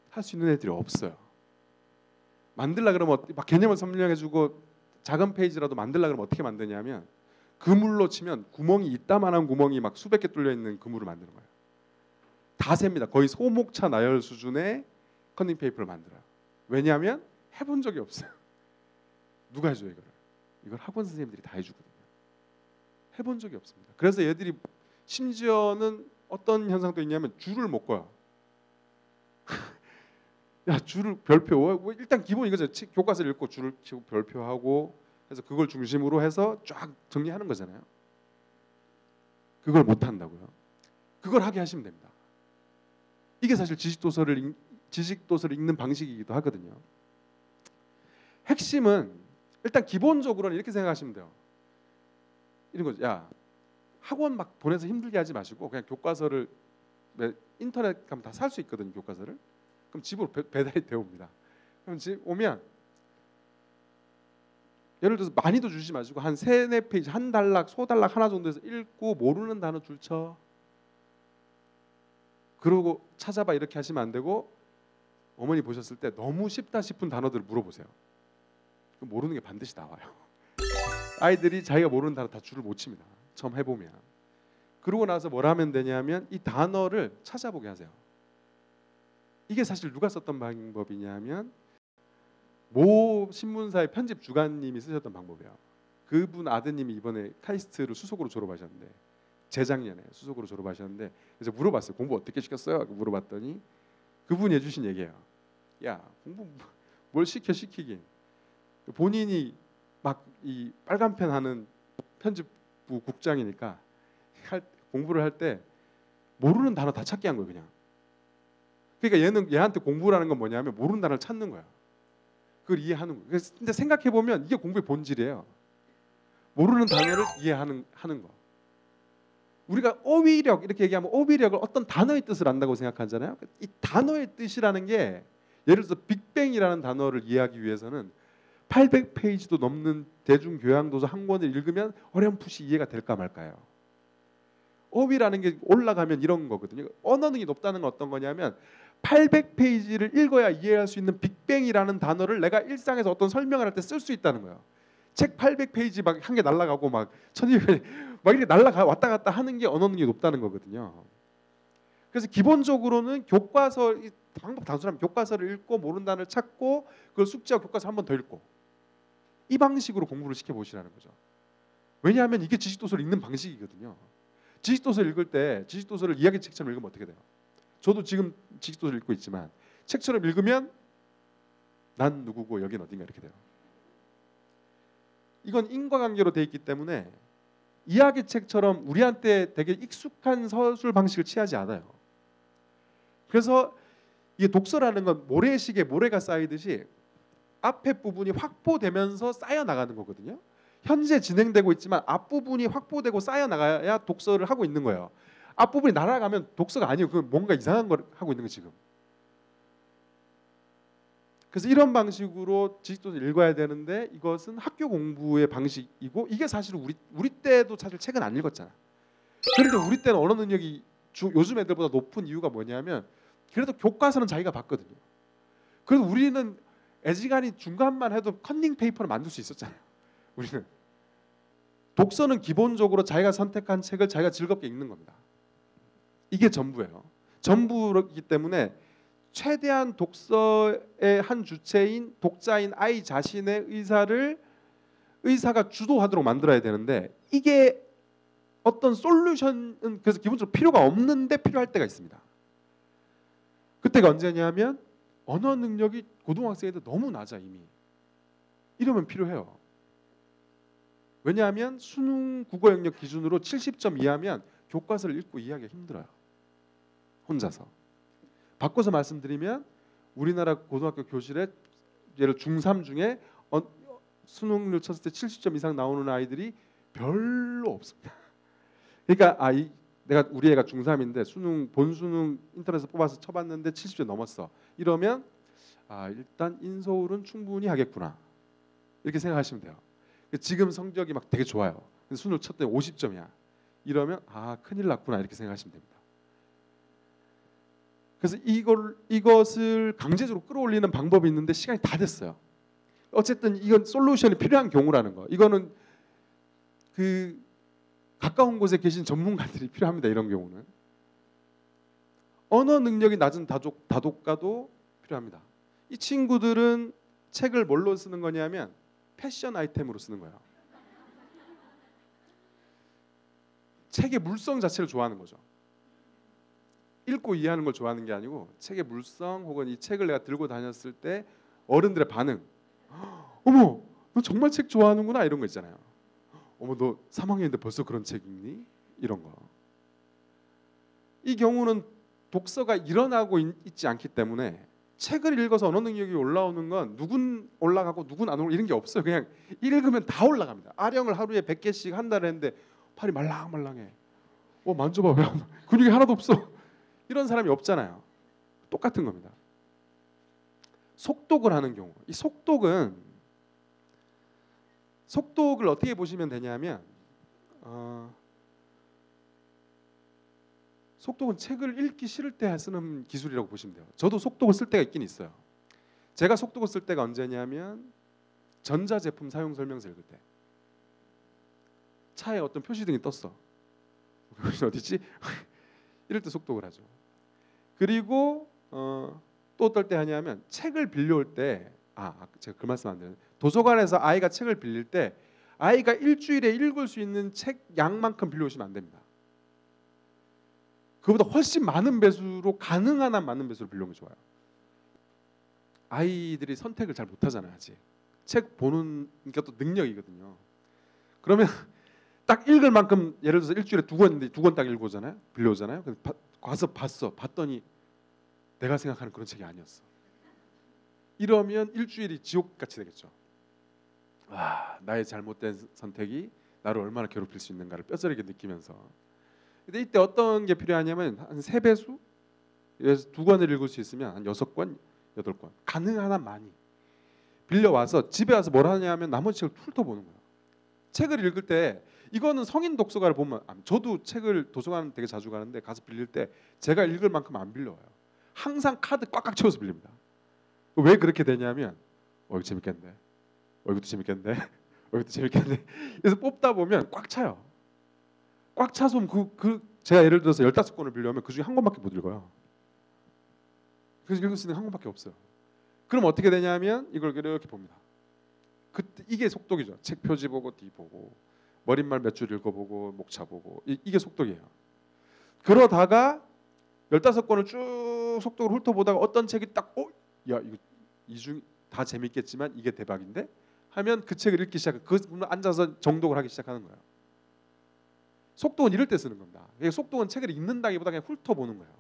할 수 있는 애들이 없어요. 만들라 그러면 막 개념을 설명해주고 작은 페이지라도 만들라 그러면 어떻게 만드냐면 그물로 치면 구멍이 이따만한 구멍이 막 수백 개 뚫려 있는 그물을 만드는 거예요. 다 셉니다. 거의 소목차 나열 수준의 컨닝 페이퍼를 만들어요. 왜냐하면 해본 적이 없어요. 누가 해줘요 이거를? 이걸 학원 선생님들이 다 해주거든요. 해본 적이 없습니다. 그래서 얘들이 심지어는 어떤 현상도 있냐면 줄을 못 꺼요. 야 줄을 별표 일단 기본 이거죠. 교과서를 읽고 줄을 치고 별표하고 해서 그걸 중심으로 해서 쫙 정리하는 거잖아요. 그걸 못 한다고요. 그걸 하게 하시면 됩니다. 이게 사실 지식 도서를 읽는 방식이기도 하거든요. 핵심은 일단 기본적으로는 이렇게 생각하시면 돼요. 이런 거죠. 야 학원 막 보내서 힘들게 하지 마시고 그냥 교과서를 인터넷 가면 다 살 수 있거든요. 교과서를. 그럼 집으로 배달이 되어 옵니다. 그럼 집 오면 예를 들어서 많이도 주지 마시고 한 3-4페이지 한 단락 소단락 하나 정도에서 읽고 모르는 단어 줄쳐 그러고 찾아봐 이렇게 하시면 안 되고 어머니 보셨을 때 너무 쉽다 싶은 단어들을 물어보세요. 그럼 모르는 게 반드시 나와요. 아이들이 자기가 모르는 단어 다 줄을 못 칩니다. 처음 해보면. 그러고 나서 뭘 하면 되냐면 이 단어를 찾아보게 하세요. 이게 사실 누가 썼던 방법이냐면 모 신문사의 편집 주간님이 쓰셨던 방법이에요. 그분 아드님이 이번에 카이스트를 수석으로 졸업하셨는데 재작년에 수석으로 졸업하셨는데 그래서 물어봤어요. 공부 어떻게 시켰어요? 물어봤더니 그분이 해주신 얘기예요. 야 공부 뭘 시키긴 본인이 막 이 빨간 펜 하는 편집부 국장이니까 공부를 할 때 모르는 단어 다 찾게 한 거예요. 그냥. 그러니까 얘한테 공부라는 건 뭐냐면 모르는 단어를 찾는 거야. 그걸 이해하는 거예요. 근데 생각해 보면 이게 공부의 본질이에요. 모르는 단어를 이해하는 거. 우리가 어휘력 이렇게 얘기하면 어휘력을 어떤 단어의 뜻을 안다고 생각하잖아요. 이 단어의 뜻이라는 게 예를 들어서 빅뱅이라는 단어를 이해하기 위해서는 800페이지도 넘는 대중교양도서 한 권을 읽으면 어렴풋이 이해가 될까 말까요. 어휘라는 게 올라가면 이런 거거든요. 언어 능력이 높다는 건 어떤 거냐면 800페이지를 읽어야 이해할 수 있는 빅뱅이라는 단어를 내가 일상에서 어떤 설명을 할 때 쓸 수 있다는 거예요. 책 800페이지 막 한 개 날라가고 막 1200페이지 막 이렇게 날라가 왔다 갔다 하는 게 언어 능력이 높다는 거거든요. 그래서 기본적으로는 교과서 방법 단순하면 교과서를 읽고 모르는 단어를 찾고 그걸 숙지하고 교과서 한 번 더 읽고 이 방식으로 공부를 시켜보시라는 거죠. 왜냐하면 이게 지식도서를 읽는 방식이거든요. 지식도서를 읽을 때 지식도서를 이야기책처럼 읽으면 어떻게 돼요? 저도 지금 지식도서를 읽고 있지만 책처럼 읽으면 난 누구고 여긴 어딘가 이렇게 돼요. 이건 인과관계로 돼 있기 때문에 이야기책처럼 우리한테 되게 익숙한 서술 방식을 취하지 않아요. 그래서 이게 독서라는 건 모래시계 모래가 쌓이듯이 앞에 부분이 확보되면서 쌓여 나가는 거거든요. 현재 진행되고 있지만 앞부분이 확보되고 쌓여 나가야 독서를 하고 있는 거예요. 앞부분이 날아가면 독서가 아니에요. 그 뭔가 이상한 걸 하고 있는 거 지금. 그래서 이런 방식으로 지식도서를 읽어야 되는데 이것은 학교 공부의 방식이고 이게 사실 우리 때도 사실 책은 안 읽었잖아. 그런데 우리 때는 언어 능력이 요즘 애들보다 높은 이유가 뭐냐면 그래도 교과서는 자기가 봤거든요. 그래서 우리는 애지간히 중간만 해도 컨닝 페이퍼를 만들 수 있었잖아요. 우리는 독서는 기본적으로 자기가 선택한 책을 자기가 즐겁게 읽는 겁니다. 이게 전부예요. 전부이기 때문에 최대한 독서의 한 주체인 독자인 아이 자신의 의사가 주도하도록 만들어야 되는데 이게 어떤 솔루션은 그래서 기본적으로 필요가 없는데 필요할 때가 있습니다. 그때가 언제냐면 언어 능력이 고등학생애들 너무 낮아 이미. 이러면 필요해요. 왜냐하면 수능 국어 영역 기준으로 70점 이하면 교과서를 읽고 이해하기가 힘들어요. 혼자서. 바꿔서 말씀드리면 우리나라 고등학교 교실에 예를 중3 중에 수능을 쳤을 때 70점 이상 나오는 아이들이 별로 없습니다. 그러니까 우리 애가 중3인데 본수능 인터넷에서 뽑아서 쳐봤는데 70점 넘었어. 이러면 일단 인서울은 충분히 하겠구나. 이렇게 생각하시면 돼요. 지금 성적이 막 되게 좋아요. 수능 쳤더니 50점이야. 이러면 큰일 났구나 이렇게 생각하시면 됩니다. 그래서 이것을 강제적으로 끌어올리는 방법이 있는데 시간이 다 됐어요. 어쨌든 이건 솔루션이 필요한 경우라는 거. 이거는 그 가까운 곳에 계신 전문가들이 필요합니다. 이런 경우는 언어 능력이 낮은 다독가도 필요합니다. 이 친구들은 책을 뭘로 쓰는 거냐면 패션 아이템으로 쓰는 거예요. 책의 물성 자체를 좋아하는 거죠. 읽고 이해하는 걸 좋아하는 게 아니고 책의 물성 혹은 이 책을 내가 들고 다녔을 때 어른들의 반응. 어머, 너 정말 책 좋아하는구나 이런 거 있잖아요. 어머, 너 3학년인데 벌써 그런 책 읽니? 이런 거. 이 경우는 독서가 일어나고 있지 않기 때문에 책을 읽어서 언어 능력이 올라오는 건 누군 올라가고 누군 안 올라가고 이런 게 없어요. 그냥 읽으면 다 올라갑니다. 아령을 하루에 100개씩 한 달에 했는데 팔이 말랑말랑해. 만져봐. 왜 근육이 하나도 없어. 이런 사람이 없잖아요. 똑같은 겁니다. 속독을 하는 경우. 이 속독을 어떻게 보시면 되냐면 속독은 책을 읽기 싫을 때 쓰는 기술이라고 보시면 돼요. 저도 속독을 쓸 때가 있긴 있어요. 제가 속독을 쓸 때가 언제냐면 전자제품 사용설명서 읽을 때. 차에 어떤 표시등이 떴어. 어디지? 이럴 때 속독을 하죠. 그리고 또 어떨 때 하냐면 책을 빌려올 때 제가 그 말씀 안 드렸는데 도서관에서 아이가 책을 빌릴 때 아이가 일주일에 읽을 수 있는 책 양만큼 빌려오시면 안 됩니다. 그보다 훨씬 많은 배수로 가능한 한 많은 배수로 빌려오면 좋아요. 아이들이 선택을 잘 못하잖아요. 아직. 책 보는 게 또 능력이거든요. 그러면 딱 읽을 만큼 예를 들어서 일주일에 2권인데 2권 딱 읽어오잖아요. 빌려오잖아요. 가서 봤더니 내가 생각하는 그런 책이 아니었어. 이러면 일주일이 지옥같이 되겠죠. 나의 잘못된 선택이 나를 얼마나 괴롭힐 수 있는가를 뼈저리게 느끼면서. 근데 이때 어떤 게 필요하냐면 한 3배수? 2권을 읽을 수 있으면 한 6권, 8권 가능한 한 많이 빌려와서 집에 와서 뭘 하냐면 나머지 책을 훑어보는 거예요. 책을 읽을 때 이거는 성인 독서가를 보면 저도 책을 도서관 되게 자주 가는데 가서 빌릴 때 제가 읽을 만큼 안 빌려와요. 항상 카드 꽉꽉 채워서 빌립니다. 왜 그렇게 되냐면 이거 재밌겠는데 이것도 재밌겠는데 이것도 재밌겠네. 그래서 뽑다 보면 꽉 차요. 꽉 차서 제가 예를 들어서 15권을 빌려오면 그 중에 한 권밖에 못 읽어요. 그래서 읽을 수 있는 한 권밖에 없어요. 그럼 어떻게 되냐면 이걸 이렇게 봅니다. 그때 이게 속독이죠. 책 표지 보고 뒤 보고 머릿말 몇 줄 읽어보고 목차 보고 이게 속독이에요. 그러다가 15권을 쭉 속독을 훑어보다가 어떤 책이 딱 야 이거 이 중 다 재밌겠지만 이게 대박인데 하면 그 책을 읽기 시작해. 그 앉아서 정독을 하기 시작하는 거예요. 속독은 이럴 때 쓰는 겁니다. 속독은 책을 읽는다기보다 그냥 훑어보는 거예요.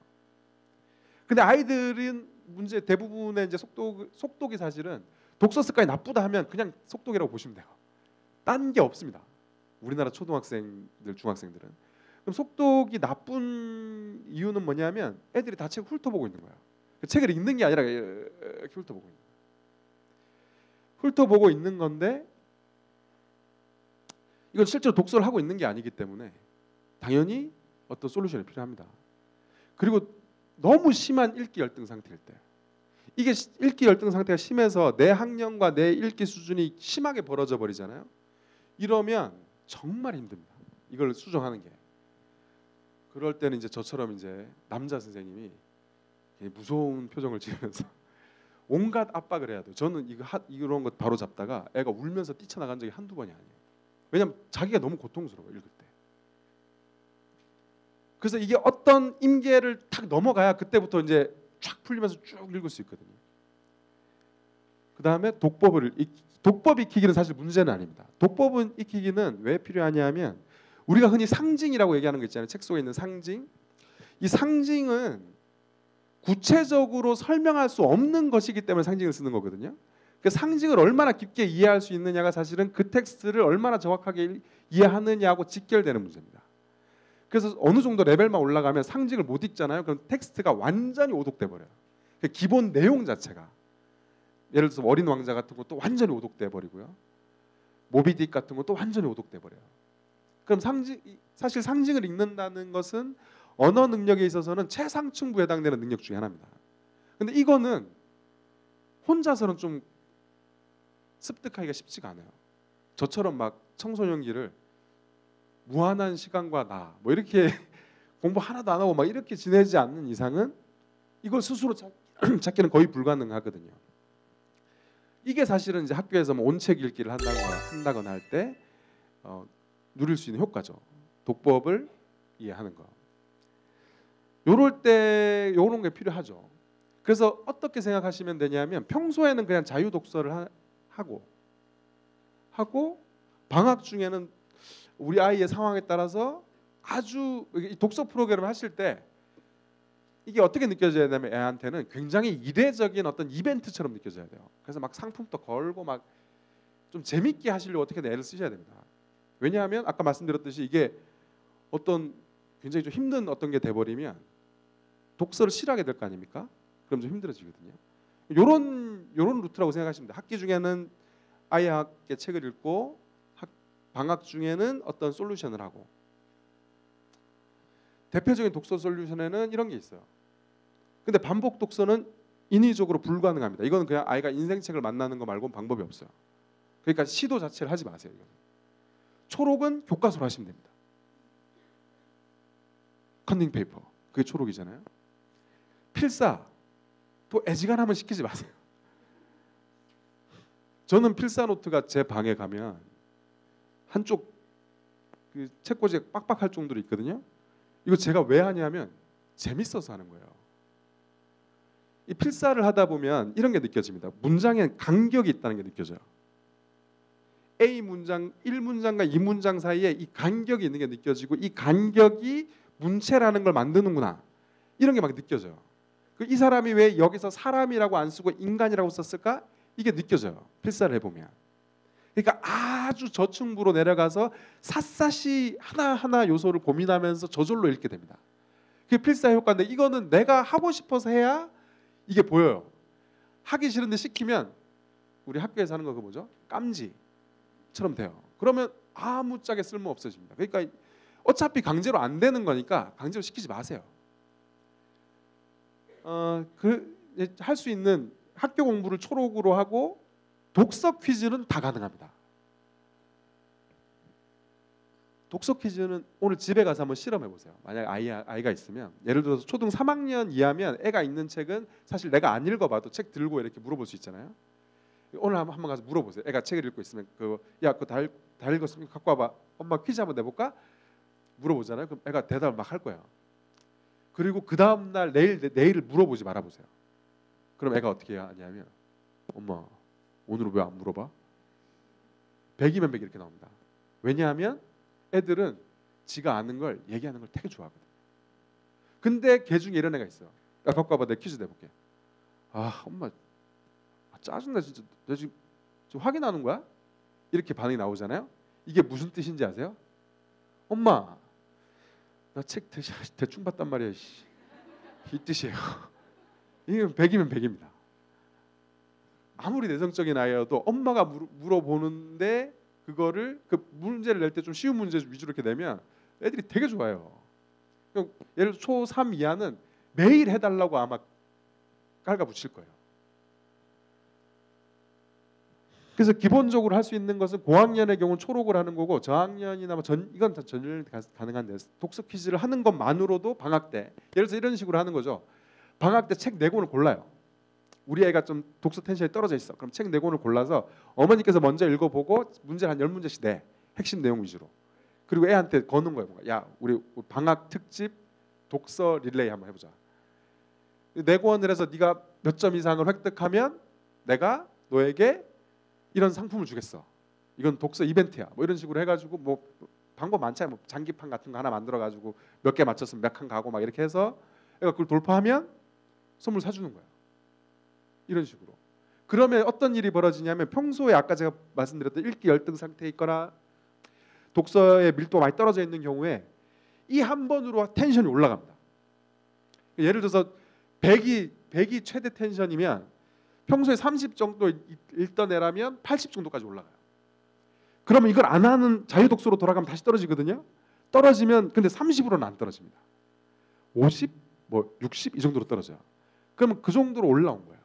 근데 아이들은 문제 대부분의 이제 속독이 사실은 독서 습관이 나쁘다 하면 그냥 속독이라고 보시면 돼요. 딴 게 없습니다. 우리나라 초등학생들, 중학생들은. 그럼 속독이 나쁜 이유는 뭐냐면 애들이 다 책을 훑어보고 있는 거예요. 책을 읽는 게 아니라 이렇게 훑어보고 있는 거예요. 훑어보고 있는 건데 이건 실제로 독서를 하고 있는 게 아니기 때문에 당연히 어떤 솔루션이 필요합니다. 그리고 너무 심한 읽기 열등 상태일 때, 이게 읽기 열등 상태가 심해서 내 학년과 내 읽기 수준이 심하게 벌어져 버리잖아요. 이러면 정말 힘듭니다. 이걸 수정하는 게. 그럴 때는 이제 저처럼 이제 남자 선생님이 무서운 표정을 지으면서 온갖 압박을 해야 돼요. 저는 이런 것 바로 잡다가 애가 울면서 뛰쳐나간 적이 한두 번이 아니에요. 왜냐하면 자기가 너무 고통스러워요. 읽을 때. 그래서 이게 어떤 임계를 탁 넘어가야 그때부터 이제 쫙 풀리면서 쭉 읽을 수 있거든요. 그 다음에 독법 익히기는 사실 문제는 아닙니다. 독법은 익히기는 왜 필요하냐면 우리가 흔히 상징이라고 얘기하는 거 있잖아요. 책 속에 있는 상징. 이 상징은 구체적으로 설명할 수 없는 것이기 때문에 상징을 쓰는 거거든요. 그 상징을 얼마나 깊게 이해할 수 있느냐가 사실은 그 텍스트를 얼마나 정확하게 이해하느냐하고 직결되는 문제입니다. 그래서 어느 정도 레벨만 올라가면 상징을 못 읽잖아요. 그럼 텍스트가 완전히 오독돼 버려요. 그 기본 내용 자체가. 예를 들어서 어린 왕자 같은 것도 완전히 오독돼 버리고요. 모비딕 같은 것도 완전히 오독돼 버려요. 그럼 사실 상징을 읽는다는 것은 언어 능력에 있어서는 최상층부에 해당되는 능력 중에 하나입니다. 근데 이거는 혼자서는 좀 습득하기가 쉽지가 않아요. 저처럼 막 청소년기를 무한한 시간과 나 뭐 이렇게 공부 하나도 안 하고 막 이렇게 지내지 않는 이상은 이걸 스스로 찾기는 거의 불가능하거든요. 이게 사실은 이제 학교에서 뭐 온책 읽기를 한다거나 할 때 누릴 수 있는 효과죠. 독법을 이해하는 거. 요럴 때 요런 게 필요하죠. 그래서 어떻게 생각하시면 되냐면 평소에는 그냥 자유 독서를 하고 방학 중에는 우리 아이의 상황에 따라서 아주 독서 프로그램을 하실 때 이게 어떻게 느껴져야 되냐면 애한테는 굉장히 이례적인 어떤 이벤트처럼 느껴져야 돼요. 그래서 막 상품도 걸고 막 좀 재밌게 하시려고 어떻게든 애를 쓰셔야 됩니다. 왜냐하면 아까 말씀드렸듯이 이게 어떤 굉장히 좀 힘든 어떤 게 돼버리면 독서를 싫어하게 될 거 아닙니까? 그럼 좀 힘들어지거든요. 요런 루트라고 생각하시면 돼요. 학기 중에는 아이와 함께 책을 읽고 방학 중에는 어떤 솔루션을 하고. 대표적인 독서 솔루션에는 이런 게 있어요. 근데 반복 독서는 인위적으로 불가능합니다. 이거는 그냥 아이가 인생책을 만나는 거 말고는 방법이 없어요. 그러니까 시도 자체를 하지 마세요. 이거는. 초록은 교과서로 하시면 됩니다. 컨닝 페이퍼. 그게 초록이잖아요. 필사 또 애지간하면 시키지 마세요. 저는 필사 노트가 제 방에 가면 한쪽 그 책꽂이가 빡빡할 정도로 있거든요. 이거 제가 왜 하냐면 재밌어서 하는 거예요. 이 필사를 하다 보면 이런 게 느껴집니다. 문장에 간격이 있다는 게 느껴져요. A 문장 1문장과 2문장 사이에 이 간격이 있는 게 느껴지고 이 간격이 문체라는 걸 만드는구나. 이런 게 막 느껴져요. 이 사람이 왜 여기서 사람이라고 안 쓰고 인간이라고 썼을까? 이게 느껴져요. 필사를 해보면. 그러니까 아주 저층부로 내려가서 샅샅이 하나하나 요소를 고민하면서 저절로 읽게 됩니다. 그게 필사 효과인데 이거는 내가 하고 싶어서 해야 이게 보여요. 하기 싫은데 시키면 우리 학교에서 하는 거 그거 뭐죠? 깜지처럼 돼요. 그러면 아무짝에 쓸모 없어집니다. 그러니까 어차피 강제로 안 되는 거니까 강제로 시키지 마세요. 할 수 있는 학교 공부를 초록으로 하고 독서 퀴즈는 다 가능합니다. 독서 퀴즈는 오늘 집에 가서 한번 실험해 보세요. 만약 아이가 있으면 예를 들어서 초등 3학년 이하면 애가 읽는 책은 사실 내가 안 읽어봐도 책 들고 이렇게 물어볼 수 있잖아요. 오늘 한번 가서 물어보세요. 애가 책을 읽고 있으면 그거 다 읽었으면 갖고 와봐. 엄마 퀴즈 한번 내볼까? 물어보잖아요. 그럼 애가 대답을 막 할 거예요. 그리고 그 다음 날 내일을 물어보지 말아보세요. 그럼 애가 어떻게 하냐면 엄마 오늘은 왜 안 물어봐? 100이면 100 이렇게 나옵니다. 왜냐하면 애들은 지가 아는 걸 얘기하는 걸 되게 좋아하거든. 근데 걔 중에 이런 애가 있어. 야 갖고 와봐 내 퀴즈 내볼게. 아 엄마 짜증나 진짜. 너 지금 확인하는 거야? 이렇게 반응이 나오잖아요. 이게 무슨 뜻인지 아세요? 엄마 나 책 대충 봤단 말이야. 이 뜻이에요. 이게 100이면 100입니다. 아무리 내성적인 아이여도 엄마가 물어보는데 그거를 그 문제를 낼 때 좀 쉬운 문제 위주로 이렇게 내면 애들이 되게 좋아해요. 예를 들어 초3 이하는 매일 해달라고 아마 깔아붙일 거예요. 그래서 기본적으로 할 수 있는 것은 고학년의 경우는 초록을 하는 거고 저학년이나 이건 다 전혀 가능한데 독서 퀴즈를 하는 것만으로도 방학 때 예를 들어서 이런 식으로 하는 거죠. 방학 때 책 4권을 골라요. 우리 애가 좀 독서 텐션이 떨어져 있어. 그럼 책 4권을 골라서 어머니께서 먼저 읽어보고 문제를 한 10문제씩 내. 핵심 내용 위주로. 그리고 애한테 거는 거예요. 야 우리 방학 특집 독서 릴레이 한번 해보자. 4권을 해서 네가 몇 점 이상을 획득하면 내가 너에게 이런 상품을 주겠어. 이건 독서 이벤트야. 뭐 이런 식으로 해가지고 뭐 방법 많잖아요. 뭐 장기판 같은 거 하나 만들어가지고 몇 개 맞췄으면 몇 칸 가고 막 이렇게 해서 애가 그걸 돌파하면 선물 사주는 거예요. 이런 식으로. 그러면 어떤 일이 벌어지냐면 평소에 아까 제가 말씀드렸던 읽기 열등 상태에 있거나 독서의 밀도가 많이 떨어져 있는 경우에 이 한 번으로 텐션이 올라갑니다. 예를 들어서 100이 최대 텐션이면 평소에 30 정도 읽던 애라면 80 정도까지 올라가요. 그러면 이걸 안 하는 자유독서로 돌아가면 다시 떨어지거든요. 떨어지면 근데 30으로는 안 떨어집니다. 50, 뭐 60 이 정도로 떨어져요. 그러면 그 정도로 올라온 거예요.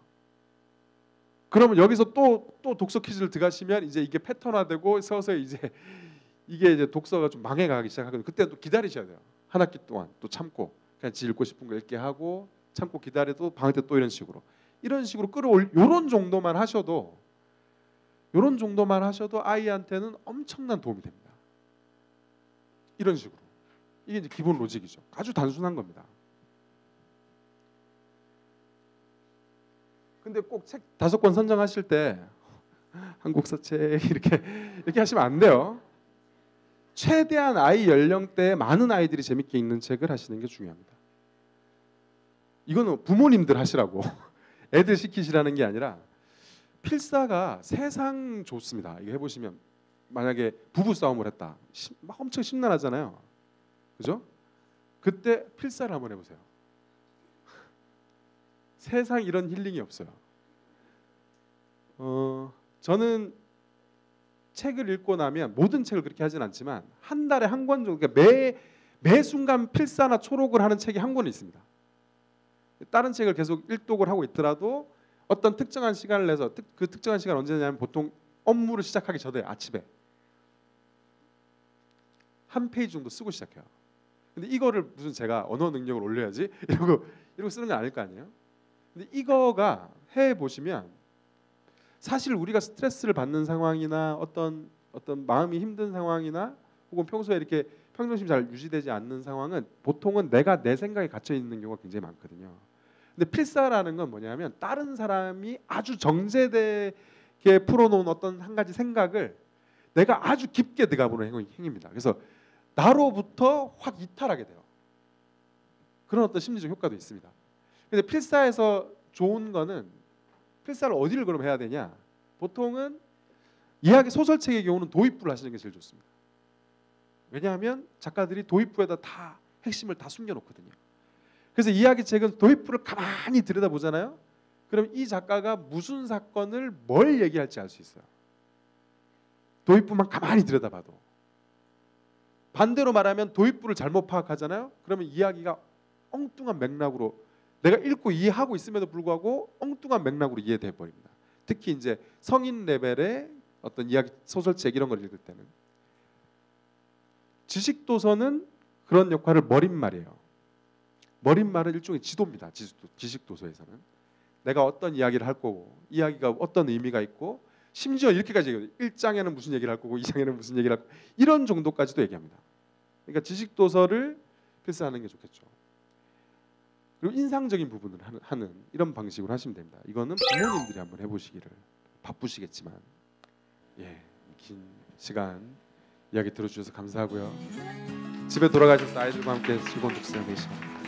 그러면 여기서 또 독서 퀴즈를 들어가시면 이제 이게 패턴화되고 서서히 이게 이제 독서가 좀 망해가기 시작하거든요. 그때 또 기다리셔야 돼요. 한 학기 동안 또 참고 그냥 지 읽고 싶은 거 읽게 하고 참고 기다려도 방학 때 또 이런 식으로 요런 정도만 하셔도 아이한테는 엄청난 도움이 됩니다. 이런 식으로. 이게 이제 기본 로직이죠. 아주 단순한 겁니다. 근데 꼭 책 5권 선정하실 때 한국서 책 이렇게 하시면 안 돼요. 최대한 아이 연령대에 많은 아이들이 재밌게 읽는 책을 하시는 게 중요합니다. 이거는 부모님들 하시라고 애들 시키시라는 게 아니라 필사가 세상 좋습니다. 이거 해보시면 만약에 부부 싸움을 했다. 막 엄청 심란하잖아요. 그죠? 그때 필사를 한번 해보세요. 세상 이런 힐링이 없어요. 저는 책을 읽고 나면 모든 책을 그렇게 하진 않지만 한 달에 한 권 정도 그러니까 매 순간 필사나 초록을 하는 책이 한 권은 있습니다. 다른 책을 계속 읽독을 하고 있더라도 어떤 특정한 시간을 내서 그 특정한 시간 언제냐면 보통 업무를 시작하기 전에 아침에 한 페이지 정도 쓰고 시작해요. 근데 이거를 무슨 제가 언어 능력을 올려야지 이러고 쓰는 거 아닐 거 아니에요? 근데 이거가 해 보시면 사실 우리가 스트레스를 받는 상황이나 어떤 마음이 힘든 상황이나 혹은 평소에 이렇게 평정심이 잘 유지되지 않는 상황은 보통은 내가 내 생각에 갇혀 있는 경우가 굉장히 많거든요. 근데 필사라는 건 뭐냐면 다른 사람이 아주 정제되게 풀어놓은 어떤 한 가지 생각을 내가 아주 깊게 들어가보는 행위입니다. 그래서 나로부터 확 이탈하게 돼요. 그런 어떤 심리적 효과도 있습니다. 근데 필사에서 좋은 거는 필사를 어디를 그럼 해야 되냐? 보통은 이야기 소설책의 경우는 도입부를 하시는 게 제일 좋습니다. 왜냐하면 작가들이 도입부에다 다 핵심을 다 숨겨놓거든요. 그래서 이야기책은 도입부를 가만히 들여다보잖아요. 그럼 이 작가가 무슨 사건을 뭘 얘기할지 알 수 있어요. 도입부만 가만히 들여다봐도. 반대로 말하면 도입부를 잘못 파악하잖아요. 그러면 이야기가 엉뚱한 맥락으로 내가 읽고 이해하고 있음에도 불구하고 엉뚱한 맥락으로 이해돼 버립니다. 특히 이제 성인 레벨의 어떤 이야기 소설책 이런 걸 읽을 때는 지식 도서는 그런 역할을 머릿말이에요. 머릿말은 일종의 지도입니다. 지식 도서에서는 내가 어떤 이야기를 할 거고 이야기가 어떤 의미가 있고 심지어 이렇게까지 얘기해요. 1장에는 무슨 얘기를 할 거고 2장에는 무슨 얘기를 할 거고 이런 정도까지도 얘기합니다. 그러니까 지식 도서를 필사하는 게 좋겠죠. 그리고 인상적인 부분을 하는 이런 방식으로 하시면 됩니다. 이거는 부모님들이 한번 해보시기를 바쁘시겠지만 긴 시간 이야기 들어주셔서 감사하고요. 집에 돌아가셔서 아이들과 함께 즐거운 독서 되시기 바랍니다.